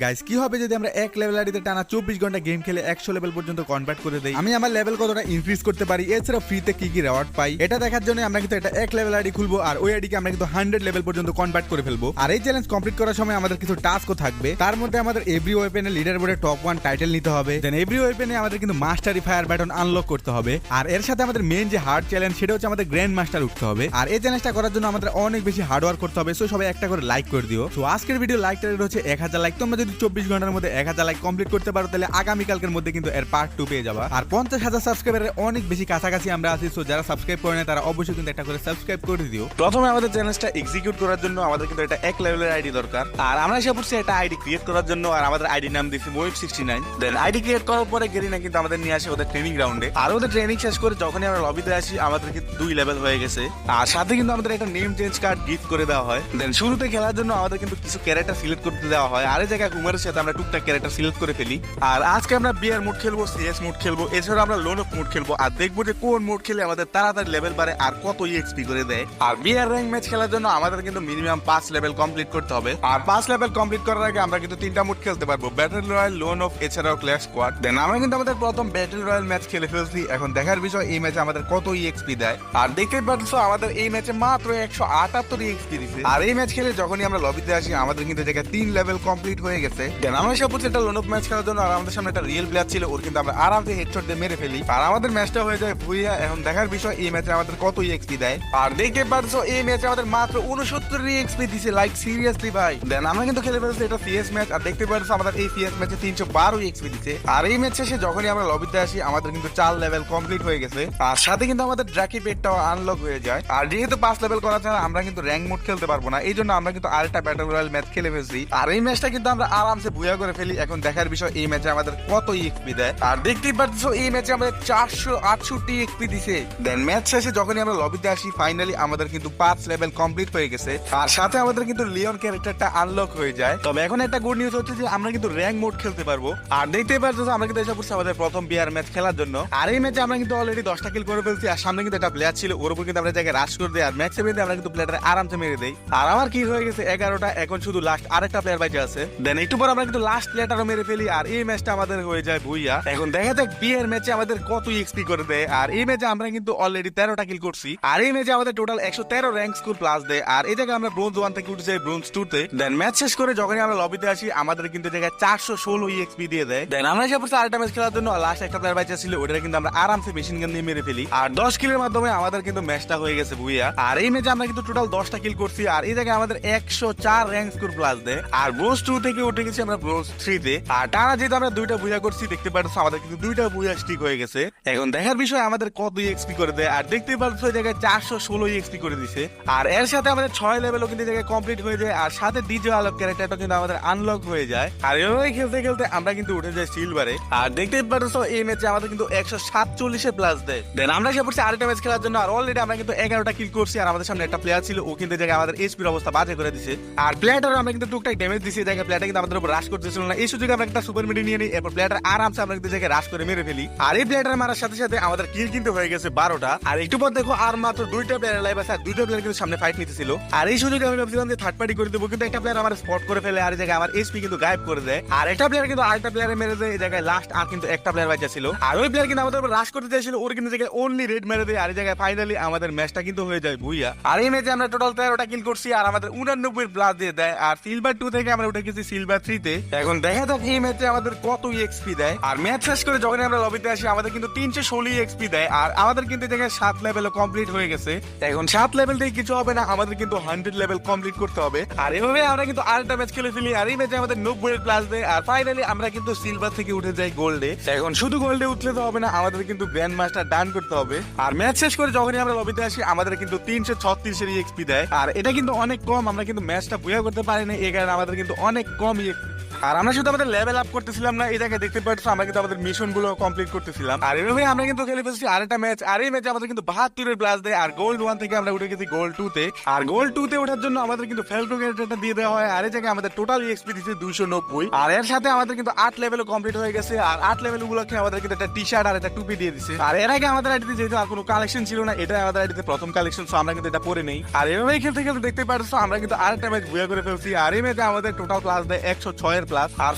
Guys কি হবে যদি আমরা এক লেভেল আইডিতে টানা 24 ঘন্টা গেম খেলে 100 লেভেল পর্যন্ত কনভার্ট করে দেই। আমি আমার লেভেল কতটা ইনক্রিজ করতে পারি, এছাড়া ফ্রিতে কি কি রিওয়ার্ড পাই এটা দেখার জন্য আমরা কিন্তু এটা এক লেভেল আইডি খুলবো আর ওই আইডিকে আমরা কিন্তু 100 লেভেল পর্যন্ত কনভার্ট করে ফেলবো। আর এই চ্যালেঞ্জ কমপ্লিট করার সময় আমাদের কিছু টাস্কও থাকবে, তার মধ্যে আমাদের এভরি ওয়েপেনে লিডার বোর্ডে টপ 1 টাইটেল নিতে হবে। দেন এভরি ওয়েপেনে আমাদের কিন্তু মাস্টারি ফায়ার ব্যাটন আনলক করতে হবে। আর এর সাথে আমাদের মেইন যে হার্ড চ্যালেঞ্জ সেটা হচ্ছে আমাদের গ্র্যান্ড মাস্টার উঠতে হবে। আর এই চ্যালেঞ্জটা করার জন্য আমাদের অনেক বেশি হার্ড ওয়ার্ক করতে হবে। সো সবাই একটা করে লাইক করে দিও। সো আজকের ভিডিও লাইক টার্গেট হচ্ছে 1000 লাইক। তোমরা যদি 24 ঘন্টার মধ্যে 1000 লাইক কমপ্লিট করতে পারো তাহলে আগামী কালকের মধ্যে কিন্তু এর পার্ট 2 পেয়ে যাবা। আর 50,000 সাবস্ক্রাইবারের অনেক বেশি কাছাকাছি আমরা আছি। সো যারা সাবস্ক্রাইব করে না তারা অবশ্যই কিন্তু একটা করে সাবস্ক্রাইব করে দিও। প্রথমে আমাদের চ্যালেঞ্জটা এক্সিকিউট করার জন্য আমাদের কিন্তু এটা এক লেভেলের আইডি দরকার। আর আমরা এসে পড়ছি একটা আইডি ক্রিয়েট করার জন্য। আর আমাদের আইডি নাম দিয়েছি Moib69। দেন আইডি ক্রিয়েট করার পরে গেরিনা কিন্তু আমাদের নিয়ে আসে ওদের ট্রেনিং গ্রাউন্ডে। আর ওদের ট্রেনিং শেষ করে যখনই আমরা লবিতে আসি আমাদের কিন্তু 2 লেভেল হয়ে গেছে। আর সাথে কিন্তু আমাদের একটা নেম চেঞ্জ কার্ড গিফট করে দেওয়া হয়। দেন শুরুতে খেলার জন্য আমাদের কিন্তু কিছু ক্যারেক্টার সিলেক্ট করতে দেওয়া হয়। আর এই জায়গায় কুমারের সাথে আমরা টুকটাক ক্যারেক্টার সিলেক্ট করে ফেলি। আর আজকে আমরা বিয়ার মুড খেলবো, সিএস মুড খেলবো, এছাড়া আমরা লোন অফ মুড খেলবো। আর দেখবো যে কোন মুড খেলে আমাদের তাড়াতাড়ি লেভেল বাড়ে আর কত এক্সপি করে দেয়। আর বিয়ার র্যাঙ্ক ম্যাচ খেলার জন্য আমাদের কিন্তু মিনিমাম 5 লেভেল কমপ্লিট করতে হবে। আর 5 লেভেল কমপ্লিট করার আগে আমরা কিন্তু 3টা মুড খেলতে পারবো, ব্যাটল রয়্যাল, লোন অফ, এছাড়াও ক্ল্যাশ স্কোয়াড। দেন আমরা কিন্তু আমাদের প্রথম ব্যাটল রয়্যাল ম্যাচ খেলে ফেলছি। এখন দেখার বিষয় এই ম্যাচে আমাদের কত এক্সপি দেয়। আর দেখতেই পাচ্ছ আমাদের এই ম্যাচে মাত্র 178 এক্সপি দিছে। আর এই ম্যাচ খেলে যখনই আমরা লবিতে আসি আমাদের কিন্তু জায়গায় 3 লেভেল কমপ্লিট হয়ে গেছে। দেন আমরা সব একটা লোন অফ ম্যাচ খেলার জন্য। আর আমাদের সামনে একটা রিয়েল প্লেয়ার ছিল, ওর কিন্তু আমরা আরামসে হেডশট দিয়ে মেরে ফেলি। আর আমাদের ম্যাচটা হয়ে যায় ভুইয়া। এখন দেখার বিষয় এই ম্যাচে আমাদের কত এক্সপি দেয়। আর দেখতে পাচ্ছ এই ম্যাচে আমাদের মাত্র 69 এক্সপি দিছে। লাইক সিরিয়াসলি ভাই। দেন আমরা কিন্তু খেলে ফেলছি এটা সিএস ম্যাচ। আর দেখতে পাচ্ছ আমাদের এই সিএস ম্যাচে 312 এক্সপি দিছে। আর এই ম্যাচ শেষে যখনই আমরা লবিতে আসি আমাদের কিন্তু 4 লেভেল কমপ্লিট হয়ে গেছে। আর সাথে কিন্তু আমাদের ড্রাকি পেটটাও আনলক হয়ে যায়। আর যেহেতু 5 লেভেল করা ছাড়া আমরা কিন্তু র্যাঙ্ক মোড খেলতে পারবো না, এই জন্য আমরা কিন্তু আরেকটা ব্যাটল রয়্যাল ম্যাচ খেলে ফেলছি। আর এই ম্যাচটা কিন্তু আমরা আরামসে ভুয়া করে ফেলি। এখন দেখার বিষয় এই ম্যাচে আমাদের কত এক্সপি দেয়। আর দেখতেই পাচ্ছ এই ম্যাচে আমাদের 468 এক্সপি দিছে। দেন ম্যাচ শেষে যখনই আমরা লবিতে আসি ফাইনালি আমাদের কিন্তু 5 লেভেল কমপ্লিট হয়ে গেছে। আর সাথে আমাদের কিন্তু লিওন ক্যারেক্টারটা আনলক হয়ে যায়। তবে এখন একটা গুড নিউজ হচ্ছে যে আমরা কিন্তু র্যাঙ্ক মোড খেলতে পারবো। আর দেখতেই পাচ্ছ আমরা কিন্তু এসে পড়ছি আমাদের প্রথম বিয়ার ম্যাচ খেলার জন্য। আর এই ম্যাচে আমরা কিন্তু অলরেডি 10টা কিল করে ফেলছি। আর সামনে কিন্তু একটা প্লেয়ার ছিল, ওর উপর কিন্তু আমরা জায়গায় রাশ করে দেই। আর ম্যাচে বেঁধে আমরা কিন্তু প্লেয়ারটা আরামসে মেরে দেই। আর আমার কি হয়ে গেছে 11টা, এখন শুধু লাস্ট আরেকটা প্লেয়ার বাইচে আছে। দেন একটু পর আমরা কিন্তু লাস্ট প্লেয়ারটারও মেরে ফেলি। আর এই ম্যাচটা আমাদের হয়ে যায় ভুইয়া। এখন দেখা যাক বিয়ের ম্যাচে আমাদের কত এক্সপি করে দেয়। আর এই ম্যাচে আমরা কিন্তু অলরেডি 13টা কিল করছি। আর এই ম্যাচে আমাদের টোটাল 113 র্যাঙ্ক স্কোর প্লাস দেয়। আর এই জায়গায় আমরা ব্রোঞ্জ 1 থেকে উঠে যাই ব্রোঞ্জ 2 তে। দেন ম্যাচ শেষ করে যখনই আমরা লবিতে আসি আমাদের কিন্তু জায়গায় 416 এক্সপি দিয়ে দেয়। দেন আমরা এসে পড়ছি আরেকটা ম্যাচ খেলার জন্য। লাস্ট একটা প্লেয়ার বাইচা ছিল, ওটা কিন্তু আমরা আরামসে মেশিন গান দিয়ে মেরে ফেলি। আর 10 কিলের মাধ্যমে আমাদের কিন্তু ম্যাচটা হয়ে গেছে ভুইয়া। আর এই ম্যাচে আমরা কিন্তু টোটাল 10টা কিল করছি। আর এই জায়গায় আমাদের 104 র্যাঙ্ক স্কোর প্লাস দেয়। আর ব্রোঞ্জ 2 থেকে উঠে গেছি আমরা ব্রোঞ্জ 3 তে। আর টানা যেহেতু আমরা 2টা ভুইয়া করছি দেখতে পাচ্ছ আমাদের কিন্তু 2টা ভুইয়া স্টিক হয়ে গেছে। এখন দেখার বিষয় আমাদের কত এক্সপি করে দেয়। আর দেখতে পাচ্ছ এই জায়গায় 416 এক্সপি করে দিছে। আর এর সাথে আমাদের 6 লেভেলও কিন্তু জায়গায় কমপ্লিট হয়ে যায়। আর সাথে ডিজে আলোক ক্যারেক্টারটা কিন্তু আমাদের আনলক হয়ে যায়। আর এভাবে খেলতে খেলতে আমরা কিন্তু উঠে যাই সিলভারে। আর দেখতে পাচ্ছ এই ম্যাচে আমাদের কিন্তু 147 প্লাস দেয়। দেন আমরা এসে পড়ছি আরেকটা ম্যাচ খেলার জন্য। আর অলরেডি আমরা কিন্তু 11টা কিল করছি। আর আমাদের সামনে একটা প্লেয়ার ছিল, ও কিন্তু জায়গায় আমাদের এইচপির অবস্থা বাজে করে দিছে। আর প্লেয়ারটার আমরা কিন্তু টুকটাক ড্যামেজ দিছি। জায়গায় প্লেয়ারটা কিন্তু আমাদের উপর রাশ করতেছিল না, এই সুযোগে আমরা একটা সুপার মিডি নিয়ে নিই। এরপর প্লেয়ারটা আরামসে আমরা কিন্তু জায়গায় রাশ করে মেরে ফেলি। আর এই প্লেয়ারটার মারার সাথে সাথে আমাদের কিল কিন্তু হয়ে গেছে 12টা। আর একটু পর দেখো আর মাত্র 2টা প্লেয়ার লাইভ আছে। আর 2টা প্লেয়ার কিন্তু সামনে ফাইট নিতেছিল। আর এই সুযোগে আমি ভাবছিলাম যে থার্ড পার্টি করে দেবো, কিন্তু একটা প্লেয়ার আমার স্পট করে ফেলে। আর এই জায়গায় আমার এইচপি কিন্তু গায়েব করে দেয়। আর একটা প্লেয়ার কিন্তু আরেকটা প্লেয়ারে মেরে দেয়। এই জায়গায় লাস্ট আর কিন্তু একটা প্লেয়ার বাঁচা ছিল। আর ওই প্লেয়ার কিন্তু আমাদের উপর রাশ করতে চাইছিল, ওর কিন্তু জায়গায় অনলি রেড মেরে দেয়। আর এই জায়গায় ফাইনালি আমাদের ম্যাচটা কিন্তু হয়ে যায় ভুইয়া। আর এই ম্যাচে আমরা টোটাল 13টা কিল করছি। আর আমাদের 89 প্লাস দিয়ে দেয়। আর সিলভার 2 থেকে আমরা উঠে গেছি সিলভার 3 তে। এখন দেখা যাক এই ম্যাচে আমাদের কত এক্সপি দেয়। আর ম্যাচ শেষ করে যখন আমরা লবিতে আসি আমাদের কিন্তু 316 এক্সপি দেয়। আর আমাদের কিন্তু জায়গায় 7 লেভেলও কমপ্লিট হয়ে গেছে। এখন 7 লেভেল থেকে কিছু হবে না, আমাদের কিন্তু 100 লেভেল কমপ্লিট করতে হবে। আর এভাবে আমরা কিন্তু আরেকটা ম্যাচ খেলে ফেলি। আর এই ম্যাচে আমাদের 90 প্লাস দেয়। আর ফাইনালি আমরা কিন্তু সিলভার থেকে উঠে যাই গোল্ডে। এখন শুধু গোল্ডে উঠলে তো হবে না, আমাদের কিন্তু গ্র্যান্ড মাস্টার ডান করতে হবে। আর ম্যাচ শেষ করে যখনই আমরা লবিতে আসি আমাদের কিন্তু 336 এক্সপি দেয়। আর এটা কিন্তু অনেক কম, আমরা কিন্তু ম্যাচটা বুয়া করতে পারি না, এই কারণে আমাদের কিন্তু অনেক কম এক্সপি। আর আমরা শুধু আমাদের লেভেল আপ করতেছিলাম না, এই জায়গায় দেখতে পাচ্ছ আমরা কিন্তু আমাদের মিশন গুলো কমপ্লিট করতেছিলাম। আর এভাবে আমরা কিন্তু খেলে ফেলছি আরেকটা ম্যাচ। আর এই ম্যাচে আমাদের কিন্তু 72 প্লাস দেয়। আর গোল্ড 1 থেকে আমরা উঠে গেছি গোল্ড 2 তে। আর গোল্ড 2 তে ওঠার জন্য আমাদের কিন্তু ফেলকো ক্যারেক্টারটা দিয়ে দেওয়া হয়। আর এই জায়গায় আমাদের টোটাল এক্সপি দিচ্ছে 290। আর এর সাথে আমাদের কিন্তু 8 লেভেলও কমপ্লিট হয়ে গেছে। আর 8 লেভেল গুলোকে আমাদের কিন্তু একটা টি শার্ট আর একটা টুপি দিয়ে দিচ্ছে। আর এর আগে আমাদের আইডিতে যেহেতু আর কোনো কালেকশন ছিল না, এটা আমাদের আইডিতে প্রথম কালেকশন, সো আমরা কিন্তু এটা পরে নেই। আর এভাবেই খেলতে খেলতে দেখতে পাচ্ছ আমরা কিন্তু আরেকটা ম্যাচ বুয়া করে ফেলছি। আর এই ম্যাচে আমাদের টোটাল প্লাস দেয় 106 প্লাস। আর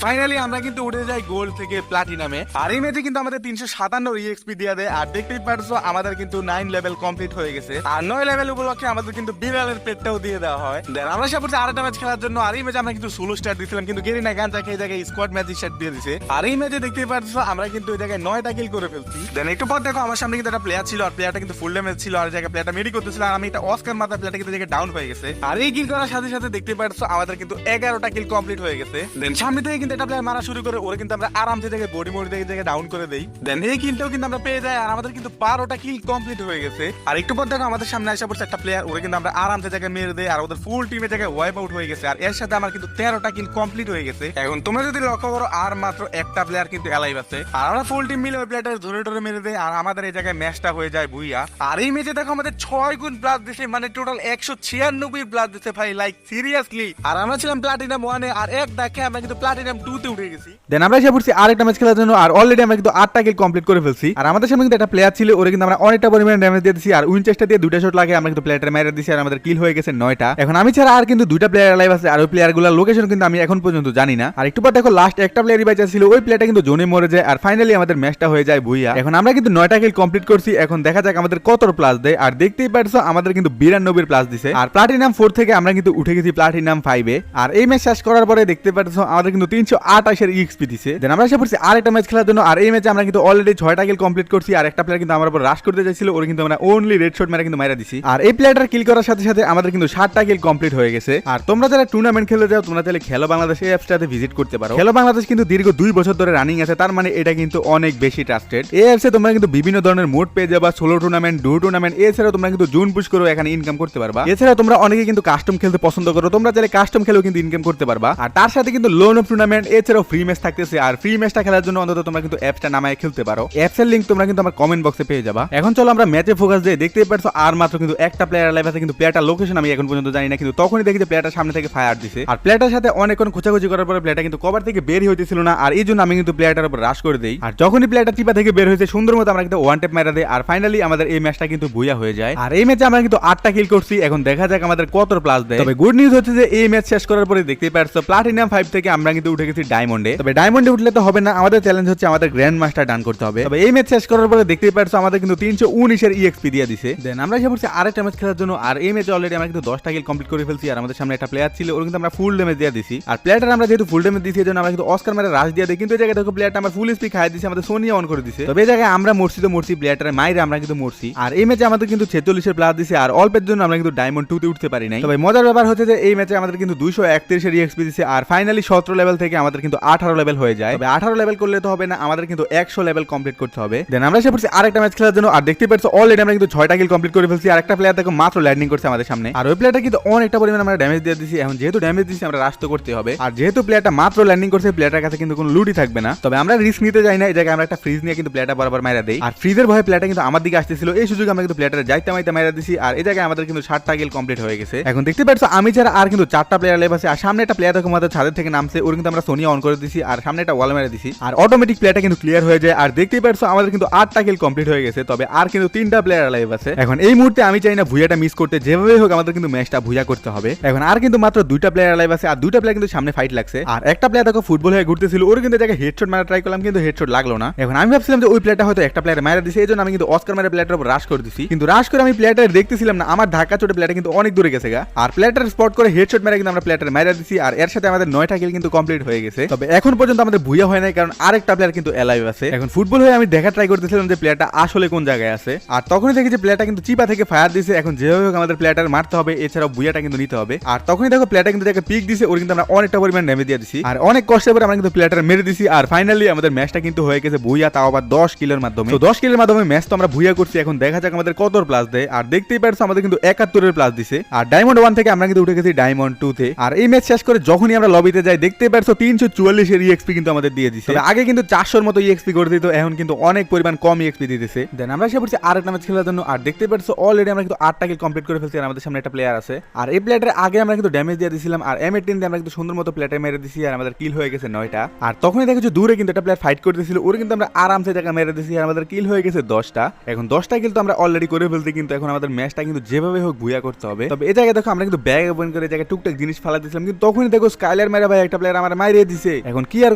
ফাইনালি আমরা কিন্তু উঠে যাই গোল্ড থেকে প্লাটিনামে। আর এই ম্যাচে কিন্তু আমাদের 357 EXP দিয়ে দেয়। আর দেখতেই পারছো আমাদের কিন্তু 9 লেভেল কমপ্লিট হয়ে গেছে। আর 9 লেভেল উপলক্ষে আমাদের কিন্তু বিড়ালের পেটটাও দিয়ে দেওয়া হয়। দেন আমরা সব আরেকটা ম্যাচ খেলার জন্য, আর এই ম্যাচে আমরা কিন্তু সোলো স্টার দিয়েছিলাম, কিন্তু গেরিনা গাঞ্জা খেয়ে জায়গায় স্কোয়াড ম্যাচ স্টার্ট দিয়ে দিছে। আর এই ম্যাচে দেখতেই পারছো আমরা কিন্তু ওই জায়গায় 9টা কিল করে ফেলছি। দেন একটু পর দেখো আমার সামনে কিন্তু একটা প্লেয়ার ছিল, আর প্লেয়ারটা কিন্তু ফুল ড্যামেজ ছিল, আর জায়গায় প্লেয়ারটা মেডি করতেছিল, আর আমি একটা অস্কার মাথা প্লেয়ারটা কিন্তু জায়গায় ডাউন হয়ে গেছে। আর এই কিল করার সাথে সাথে দেখতে পারছো আমাদের কিন্তু 11টা কিল কমপ্লিট হয়ে গেছে। দেন সামনে থেকে কিন্তু একটা প্লেয়ার মারা শুরু করে, ওরে কিন্তু আমরা আরামসে জায়গায় বডি মোড থেকে জায়গায় ডাউন করে দেই। দেন এই কিলটাও কিন্তু আমরা পেয়ে যাই, আর আমাদের কিন্তু 12টা কিল কমপ্লিট হয়ে গেছে। আর একটু পর দেখো আমাদের সামনে আসা পড়ছে একটা প্লেয়ার, ওরে কিন্তু আমরা আরামসে জায়গায় মেরে দেই, আর ওদের ফুল টিমের জায়গায় ওয়াইপ আউট হয়ে গেছে। আর এর সাথে আমার কিন্তু 13টা কিল কমপ্লিট হয়ে গেছে। এখন তোমরা যদি লক্ষ্য করো আর মাত্র একটা প্লেয়ার কিন্তু অ্যালাইভ আছে, আর আমরা ফুল টিম মিলে ওই প্লেয়ারটা ধরে ধরে মেরে দেই, আর আমাদের এই জায়গায় ম্যাচটা হয়ে যায় বুইয়া। আর এই ম্যাচে দেখো আমাদের 6 গুণ প্লাস দিছে, মানে টোটাল 196 প্লাস দিছে ভাই, লাইক সিরিয়াসলি। আর আমরা ছিলাম প্লাটিনাম 1 এ, আর এক দেখে আমরা কিন্তু প্লাটিনাম 2 তে উঠে গেছি। দেন আমরা এসে পড়ছি আরেকটা ম্যাচ খেলার জন্য, আর অলরেডি আমরা কিন্তু 8টা কিল কমপ্লিট করে ফেলছি। আর আমাদের সামনে কিন্তু একটা প্লেয়ার ছিল, ওরে কিন্তু আমরা অনেকটা পরিমাণে ড্যামেজ দিয়ে দিয়েছি, আর উইনচেস্টার দিয়ে 2টা শট লাগে আমরা কিন্তু প্লেয়ারটা মেরে দিয়েছি, আর আমাদের কিল হয়ে গেছে 9টা। এখন আমি ছাড়া আর কিন্তু 2টা প্লেয়ার লাইভ আছে, আর ওই প্লেয়ারগুলোর লোকেশন কিন্তু আমি এখন পর্যন্ত জানি না। আর একটু পর দেখো লাস্ট একটা প্লেয়ারই বাঁচা ছিল, ওই প্লেয়ারটা কিন্তু জোনে মরে যায়, আর ফাইনালি আমাদের ম্যাচটা হয়ে যায় বুইয়া। এখন আমরা কিন্তু 9টা কিল কমপ্লিট করছি, এখন দেখা যাক আমাদের কত প্লাস দেয়। আর দেখতেই পারছো আমাদের কিন্তু 92 প্লাস দিছে, আর প্লাটিনাম 4 থেকে আমরা কিন্তু উঠে গেছি প্লাটিনাম 5 এ। আর এই ম্যাচ শেষ করার পরে দেখতে পারছো আমাদের কিন্তু 328 এর EXP দিছে। দেন আমরা এসে পড়ছি আরেকটা ম্যাচ খেলার জন্য, আর এই ম্যাচে আমরা কিন্তু অলরেডি 6টা কিল কমপ্লিট করছি, আর একটা প্লেয়ার কিন্তু আমার উপর রাশ করতে চাইছিল, ওরে কিন্তু আমরা অনলি রেড শট মেরে কিন্তু মাইরা দিছি। আর এই প্লেয়ারটার কিল করার সাথে সাথে আমাদের কিন্তু 7টা কিল কমপ্লিট হয়ে গেছে। আর তোমরা যারা টুর্নামেন্ট খেলতে যাও, তোমরা চাইলে খেলো বাংলাদেশ এই অ্যাপসটাতে ভিজিট করতে পারো। খেলো বাংলাদেশ কিন্তু দীর্ঘ 2 বছর ধরে রানিং আছে, তার মানে এটা কিন্তু অনেক বেশি ট্রাস্টেড। এই অ্যাপসে তোমরা কিন্তু বিভিন্ন ধরনের মোড পেয়ে যাবা, সোলো টুর্নামেন্ট, ডু টুর্নামেন্ট, এছাড়াও তোমরা কিন্তু জুন পুশ করে এখানে ইনকাম করতে পারবা। এছাড়াও তোমরা অনেকে কিন্তু কাস্টম খেলতে পছন্দ করো, তোমরা চাইলে কাস্টম খেলেও কিন্তু ইনকাম করতে পারবা। আর তার সাথে কিন্তু লোন অফ টুর্নামেন্ট, এছাড়াও ফ্রি ম্যাচ থাকতেছে। আর ফ্রি ম্যাচটা খেলার জন্য অন্তত তোমরা কিন্তু অ্যাপসটা নামায় খেলতে পারো। অ্যাপসের লিংক তোমরা কিন্তু আমার কমেন্ট বক্সে পেয়ে যাবা। এখন চলো আমরা ম্যাচে ফোকাস দিয়ে, দেখতেই পারছো আর মাত্র কিন্তু একটা প্লেয়ার লাইভ আছে, কিন্তু প্লেয়ারটার লোকেশন আমি এখন পর্যন্ত জানি না, কিন্তু তখনই দেখি যে প্লেয়ারটার সামনে থেকে ফায়ার দিছে। আর প্লেয়ারটার সাথে অনেকক্ষণ খোঁচাখুচি করার পরে প্লেয়ারটা কিন্তু কভার থেকে বের হইতেছিল না, আর এই জন্য আমি কিন্তু প্লেয়ারটার উপর রাশ করে দেই। আর যখনই প্লেয়ারটা টিপা থেকে বের হয়েছে সুন্দর মতো আমরা কিন্তু ওয়ান ট্যাপ মারা দেই, আর ফাইনালি আমাদের এই ম্যাচটা কিন্তু বুইয়া হয়ে যায়। আর এই ম্যাচে আমরা কিন্তু 8টা কিল করছি, এখন দেখা যাক আমাদের কত প্লাস দেয়। তবে গুড নিউজ হচ্ছে যে এই ম্যাচ শেষ করার পরে দেখতেই পারছো প্লাটিনাম 5 থেকে আমরা কিন্তু উঠে গেছি ডায়মন্ডে। তবে ডায়মন্ডে উঠলে তো হবে না, আমাদের চ্যালেঞ্জ হচ্ছে আমাদের গ্র্যান্ড মাস্টার ডান করতে হবে। তবে এই ম্যাচ শেষ করার পরে দেখতেই পারছো আমাদের কিন্তু 319 এর EXP দিয়ে দিছে। দেন আমরা এসে পড়ছি আরেকটা ম্যাচ খেলার জন্য, আর এই ম্যাচে অলরেডি আমরা কিন্তু 10টা কিল কমপ্লিট করে ফেলছি। আর আমাদের সামনে একটা প্লেয়ার ছিল, ওর কিন্তু আমরা ফুল ড্যামেজ দিয়ে দিছি। আর প্লেয়ারটা আমরা যেহেতু ফুল ড্যামেজ দিছি, এজন্য আমরা কিন্তু অস্কার মেরে রাশ দিয়ে দিই, কিন্তু এই জায়গায় দেখো প্লেয়ারটা আমার ফুল স্পিড খাইয়ে দিছে, আমাদের সোনিয়া অন করে দিছে। তবে এই জায়গায় আমরা মরছি তো মরছি, প্লেয়ারটার মাইরে আমরা কিন্তু মরছি। আর এই ম্যাচে আমাদের কিন্তু 46 এর প্লাস দিছে, আর অল্পের জন্য আমরা কিন্তু ডায়মন্ড 2 তে উঠতে পারি নাই। তবে মজার ব্যাপার হচ্ছে যে এই ম্যাচে আমাদের কিন্তু 231 এর EXP দিছে, আর ফাইনালি 17 লেভেল থেকে আমাদের কিন্তু 18 লেভেল হয়ে যায়। তবে 18 লেভেল করলে তো হবে না, আমাদের কিন্তু 100 লেভেল কমপ্লিট করতে হবে। দেন আমরা এসে পড়ছি আরেকটা ম্যাচ খেলার জন্য, আর দেখতে পাচ্ছ অলরেডি আমরা কিন্তু 6টা কিল কমপ্লিট করে ফেলছি। আর একটা প্লেয়ার দেখো মাত্র ল্যান্ডিং করছে আমাদের সামনে, আর ওই প্লেয়ারটা কিন্তু অনেকটা পরিমাণে আমরা ড্যামেজ দিয়ে দিছি। এখন যেহেতু ড্যামেজ দিছি আমরা রাশ তো করতে হবে, আর যেহেতু প্লেয়ারটা মাত্র ল্যান্ডিং করছে প্লেয়ারটার কাছে কিন্তু কোনো লুটই থাকবে না। তবে আমরা রিস্ক নিতে যাই না, এই জায়গায় আমরা একটা ফ্রিজ নিয়ে কিন্তু প্লেয়ারটা বরাবর মাইরা দেই। আর ফ্রিজের ভয়ে প্লেয়ারটা কিন্তু আমার দিকে আসতেছিল, এই সুযোগে আমরা কিন্তু প্লেয়ারটা যাইতে মাইতে মাইরা দিছি। আর এই জায়গায় আমাদের কিন্তু 7টা কিল কমপ্লিট হয়ে গেছে। এখন দেখতে পাচ্ছ আমি ছাড়া আর কিন্তু 4টা প্লেয়ার লাইভ আছে, আর সামনে একটা প্লেয়ার দেখো আমাদের ছাদের থেকে নামছে, ওর কিন্তু আমরা সোনিয়া অন করে দিছি, আর সামনে একটা ওয়াল মেরে দিছি, আর অটোমেটিক প্লেয়ারটা কিন্তু ক্লিয়ার হয়ে যায়। আর দেখতেই পাচ্ছ আমাদের কিন্তু 8টা কিল কমপ্লিট হয়ে গেছে। তবে আর কিন্তু 3টা প্লেয়ার লাইভ আছে। এখন এই মুহূর্তে আমি চাই না ভুইয়াটা মিস করতে, যেভাবে হোক আমাদের কিন্তু ম্যাচটা ভুইয়া করতে হবে। এখন আর কিন্তু মাত্র 2টা প্লেয়ার লাইভ আছে, আর 2টা প্লেয়ার কিন্তু সামনে ফাইট লাগছে। আর একটা প্লেয়ার দেখো ফুটবল হয়ে ঘুরতেছিল, ওর কিন্তু জায়গায় হেডশট মারা ট্রাই করলাম, কিন্তু হেডশট লাগলো না। এখন আমি ভাবছিলাম যে ওই প্লেয়ারটা হয়তো একটা প্লেয়ার মারা দিছে, এই জন্য আমি কিন্তু অস্কার মারা প্লেয়ারটার উপর রাশ করে দিছি, কিন্তু রাশ করে আমি প্লেয়ারটা দেখতেছিলাম না, আমার ধাক্কা চোটে প্লেয়ারটা কিন্তু অনেক দূরে গেছে গা। আর প্লেয়ারটার স্পট করে হেডশট মেরে কিন্তু আমরা প্লেয়ারটা মারা দিছি, আর এর সাথে আমাদের 9টা কিল কিন্তু কমপ্লিট হয়ে গেছে। তবে এখন পর্যন্ত আমাদের ভুইয়া হয় নাই, কারণ আরেকটা প্লেয়ার কিন্তু অ্যালাইভ আছে। এখন ফুটবল হয়ে আমি দেখা ট্রাই করতেছিলাম যে প্লেয়ারটা আসলে কোন জায়গায় আছে, আর তখনই দেখি যে প্লেয়ারটা কিন্তু চিপা থেকে ফায়ার দিছে। এখন যেভাবে হোক আমাদের প্লেয়ারটা মারতে হবে, এছাড়াও ভুইয়াটা কিন্তু নিতে হবে। আর তখনই দেখো প্লেয়ারটা কিন্তু জায়গায় পিক দিছে, ওর কিন্তু আমরা অনেকটা পরিমাণ ড্যামেজ দিয়ে দিছি, আর অনেক কষ্টের পরে আমরা কিন্তু প্লেয়ারটা মেরে দিছি। আর ফাইনালি আমাদের ম্যাচটা কিন্তু হয়ে গেছে ভুইয়া, তাও আবার 10 কিলের মাধ্যমে। তো 10 কিলের মাধ্যমে ম্যাচ তো আমরা ভুইয়া করছি। এখন দেখা যাক আমাদের কত প্লাস দেয়। আর দেখতেই পারছো আমাদের কিন্তু 71 এর প্লাস দিছে, আর ডায়মন্ড 1 থেকে আমরা কিন্তু উঠে গেছি ডায়মন্ড 2 তে। আর এই ম্যাচ শেষ করে যখনই আমরা লবিতে যাই দেখতেই পারছো 344 এর EXP কিন্তু আমাদের দিয়ে দিছে। আগে কিন্তু 400 এর মতো EXP করে দিত, এখন কিন্তু অনেক পরিমাণ কম EXP দিতেছে। দেন আমরা এসে পড়ছি আরেকটা ম্যাচ খেলার জন্য, আর দেখতেই পারছো অলরেডি আমরা কিন্তু 8টা কিল কমপ্লিট করে ফেলছি। আর আমাদের সামনে একটা প্লেয়ার আছে, আর এই প্লেয়ারের আগে আমরা কিন্তু ড্যামেজ দিয়ে দিয়েছিলাম, আর M18 দিয়ে আমরা কিন্তু সুন্দর মতো প্লেয়ারটা মেরে দিছি, আর আমাদের কিল হয়ে গেছে 9টা। আর তখনই দেখো যে দূরে কিন্তু একটা প্লেয়ার ফাইট করতেছিল, ওর কিন্তু আমরা আরামসে জায়গা মেরে দিছি, আর আমাদের কিল হয়ে গেছে 10টা। এখন 10টা কিল তো আমরা অলরেডি করে ফেলছি, কিন্তু এখন আমাদের ম্যাচটা কিন্তু যেভাবে হোক ভুইয়া করতে হবে। তবে এই জায়গায় দেখো আমরা কিন্তু ব্যাগ ওপেন করে জায়গায় টুকটাক জিনিস ফালা দিয়েছিলাম, কিন্তু তখনই দেখো স্কাইলার মেরা ভাই একটা প্লেয়ার আমার মারিয়ে দিছে। এখন কি আর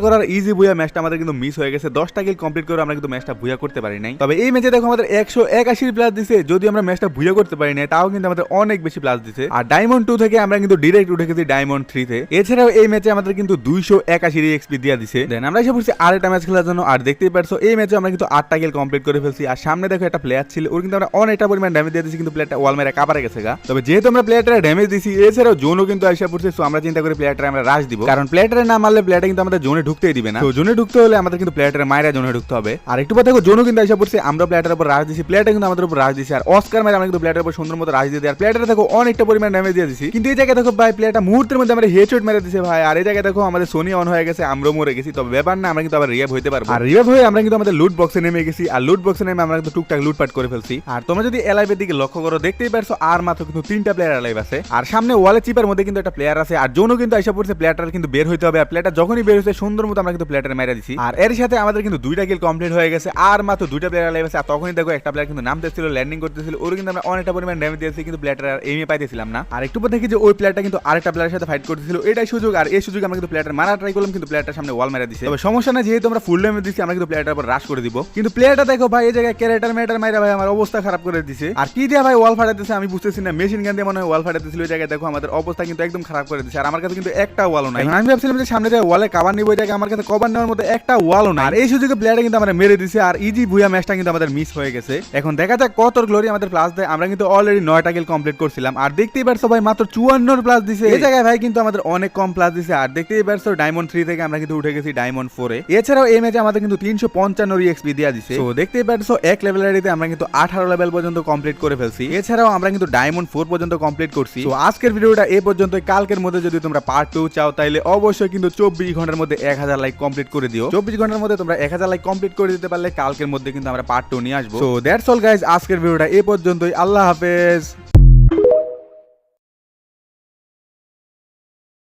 করার, ইজি বুয়া ম্যাচটা আমাদের কিন্তু মিস হয়ে গেছে। 10টা কিল কমপ্লিট করে আমরা কিন্তু ম্যাচটা বুয়া করতে পারি নাই। তবে এই ম্যাচে দেখো আমাদের 181 প্লাস দিছে। যদি আমরা ম্যাচটা বুয়া করতে পারি নাই তাও কিন্তু আমাদের অনেক বেশি প্লাস দিছে। আর ডায়মন্ড 2 থেকে আমরা কিন্তু ডাইরেক্ট উঠে গেছি ডায়মন্ড 3 তে। এছাড়াও এই ম্যাচে আমাদের কিন্তু 281 এক্সপি দিয়া দিছে। দেন আমরা এসে পড়ছি আরেকটা ম্যাচ খেলার জন্য। আর দেখতেই পারছো এই ম্যাচে আমরা কিন্তু 8টা কিল কমপ্লিট করে ফেলছি। আর সামনে দেখো একটা প্লেয়ার ছিল, ওর কিন্তু আমরা অনেকটা পরিমাণ ড্যামেজ দিয়ে দিয়েছি, কিন্তু প্লেয়ারটা ওয়াল মেরে কাবারে গেছে গা। তবে যেহেতু আমরা প্লেয়ারটা ড্যামেজ দিছি, এছাড়াও জোনও কিন্তু আইসা পড়ছে, সো আমরা চিন্তা করি প্লেয়ারটা আমরা রাশ দিব, কারণ প্লেয়ারটা না মারলে প্লেয়ারটা কিন্তু আমাদের জোনে ঢুকতেই দিবে না। তো জোনে ঢুকতে হলে আমাদের কিন্তু প্লেয়ারটা মাইরা জোনে ঢুকতে হবে। আর একটু পর দেখো জোনও কিন্তু আইসা পড়ছে, আমরা প্লেয়ারটার উপর রাশ দিছি, প্লেয়ারটা কিন্তু আমাদের উপর রাশ দিছে। আর অস্কার মেরে আমরা কিন্তু প্লেয়ারের উপর সুন্দর মতো রাশ দিয়ে দিই। আর প্লেয়ারটা দেখো অনেকটা পরিমাণ ড্যামেজ দিয়ে দিছি, কিন্তু এই জায়গায় দেখো ভাই প্লেয়ারটা মুহূর্তের মধ্যে আমরা হেডশট মেরে দিছে ভাই। আর এই জায়গায় দেখো আমাদের সোনি অন হয়ে গেছে, আমরাও মরে গেছি। তবে ব্যাপার না, আমরা কিন্তু আবার রিভাইভ হইতে পারবো। আর রিভাইভ হয়ে আমরা কিন্তু আমাদের লুট বক্সে নেমে গেছি। আর লুট বক্সে নেমে আমরা কিন্তু টুকটাক লুটপাট করে ফেলছি। আর তোমরা যদি এলাইভের দিকে লক্ষ্য করো, দেখতেই পারছো আর মাত্র কিন্তু 3টা প্লেয়ার এলাইভ আছে। আর সামনে ওয়ালে চিপার মধ্যে কিন্তু একটা প্লেয়ার আছে। আর জোনও কিন্তু আইসা পড়ছে, প্লেয়ারটার কিন্তু বের হইতে হবে। আর প্লেয়ারটা যখনই বের হয়েছে সুন্দর মতো আমরা কিন্তু প্লেয়ারটা মেরে দিছি। আর এর সাথে আমাদের কিন্তু 2টা কিল কমপ্লিট হয়ে গেছে। আর মাত্র 2টা প্লেয়ার এলাইভ আছে। আর তখনই দেখো একটা প্লেয়ার কিন্তু নামতেছিল, ল্যান্ডিং করতেছিল, ওর কিন্তু আমরা অনেকটা পরিমাণ ড্যামেজ দিয়েছি, কিন্তু প্লেয়ারটা এমে পাইতেছিলাম না। আর একটু পর দেখি যে ওই প্লেয়ারটা কিন্তু আরেকটা প্লেয়ারের সাথে ফাইট করতেছিল, এটাই সুযোগ। আর এই সুযোগে আমরা কিন্তু প্লেয়ারটা মারা ট্রাই করলাম, কিন্তু প্লেয়ারটার সামনে ওয়াল মেরে দিছে। তবে সমস্যা না, যেহেতু আমরা ফুল ড্যামেজ দিছি, আমরা কিন্তু প্লেয়ারটার উপর রাশ করে দিব। কিন্তু প্লেয়ারটা দেখো ভাই এই জায়গায় ক্যারেক্টার মেটার মাইরা ভাই আমার অবস্থা খারাপ করে দিছে। আর কি দিয়া ভাই ওয়াল ফাটাতেছে আমি বুঝতেছি না, মেশিন গান দিয়ে মনে হয় ওয়াল ফাটাতেছিল। ওই জায়গায় দেখো আমাদের অবস্থা কিন্তু একদম খারাপ করে দিছে। আর আমার কাছে কিন্তু একটা ওয়ালও নাই। আমি ভাবছিলাম যে সামনে যে ওয়ালে কভার নিব, ওই জায়গায় আমার কাছে কভার নেওয়ার মতো একটা ওয়ালও নাই। আর এই সুযোগে প্লেয়ারটা কিন্তু আমরা মেরে দিছে। আর ইজি বুয়া ম্যাচটা কিন্তু আমাদের মিস হয়ে গেছে। এখন দেখা যাক কত গ্লোরি আমাদের প্লাস দেয়। আমরা কিন্তু অলরেডি 9টা কিল কমপ্লিট করছিলাম। আর দেখতেই পারছো ভাই মাত্র 54 প্লাস দিছে। এই জায়গায় ভাই কিন্তু আমাদের অনেক কম প্লাস দিছে। আর দেখতেই পারছো ডায়মন্ড 3 থেকে আমরা কিন্তু উঠে গেছি ডায়মন্ড 4 এ। এছাড়াও এই ম্যাচে আমাদের কিন্তু 355 এক্সপি দেয়া দিছে। তো দেখতেই পারছো এক লেভেল আইডিতে আমরা কিন্তু 18 লেভেল পর্যন্ত কমপ্লিট করে ফেলছি। এছাড়াও আমরা কিন্তু ডায়মন্ড 4 পর্যন্ত কমপ্লিট করছি। তো আজকের ভিডিওটা এই পর্যন্ত। কালকের মধ্যে যদি তোমরা পার্ট 2 চাও তাহলে অবশ্যই কিন্তু 24 ঘন্টার মধ্যে 1000 লাইক কমপ্লিট করে দিও। 24 ঘন্টার মধ্যে তোমরা 1000 লাইক কমপ্লিট করে দিতে পারলে কালকের মধ্যে কিন্তু আমরা পার্ট 2 নিয়ে আসবো। সো দ্যাটস অল গাইস, আজকের ভিডিওটা এই পর্যন্তই। আল্লাহ হাফেজ।